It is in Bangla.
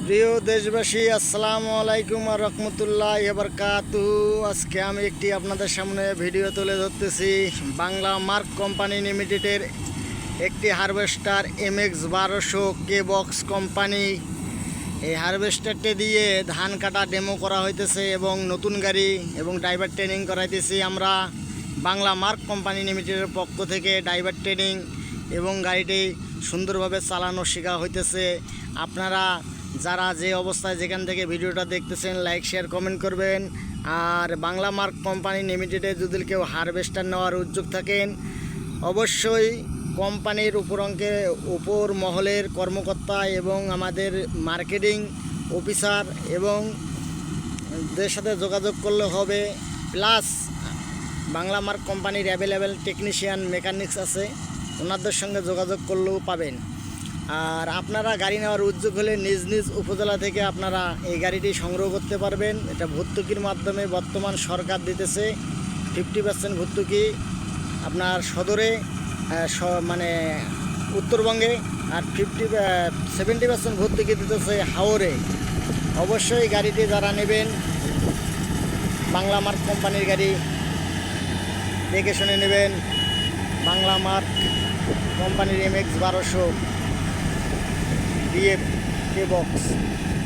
প্রিয় দেশবাসী, আসসালামু আলাইকুম ওয়া রাহমাতুল্লাহি ওয়া বারাকাতুহু। আজকে আমি একটি আপনাদের সামনে ভিডিও তুলে ধরতেছি। বাংলা মার্ক কোম্পানি লিমিটেডের একটি হারভেস্টার MX-1200 কে বক্স কোম্পানি। এই হারভেস্টারটি দিয়ে ধান কাটা ডেমো করা হইতেছে এবং নতুন গাড়ি এবং ড্রাইভার ট্রেনিং করাইতেছি আমরা বাংলা মার্ক কোম্পানি লিমিটেডের পক্ষ থেকে। ড্রাইভার ট্রেনিং এবং গাড়িটি সুন্দরভাবে চালানো শেখা হইতেছে। আপনারা যারা যে অবস্থায় যেখান থেকে ভিডিওটা দেখতেছেন, লাইক শেয়ার কমেন্ট করবেন। আর বাংলা মার্ক কোম্পানি লিমিটেডে যদি কেউ হারভেস্টার নেওয়ার উদ্যোগ থাকেন, অবশ্যই কোম্পানির উপর মহলের কর্মকর্তা এবং আমাদের মার্কেটিং অফিসার এবং দের সাথে যোগাযোগ করলে হবে। প্লাস বাংলা মার্ক কোম্পানির অ্যাভেলেবেল টেকনিশিয়ান মেকানিক্স আছে, ওনাদের সঙ্গে যোগাযোগ করলেও পাবেন। আর আপনারা গাড়ি নেওয়ার উদ্যোগ হলে নিজ নিজ উপজেলা থেকে আপনারা এই গাড়িটি সংগ্রহ করতে পারবেন। এটা ভর্তুকির মাধ্যমে বর্তমান সরকার দিতেছে 50% ভর্তুকি আপনার সদরে, মানে উত্তরবঙ্গে, আর 70% ভর্তুকি দিতেছে হাওরে। অবশ্যই গাড়িটি যারা নেবেন, বাংলা মার্ক কোম্পানির গাড়ি দেখে শুনে নেবেন। বাংলা মার্ক কোম্পানির MX-1200 DF কে বক্স।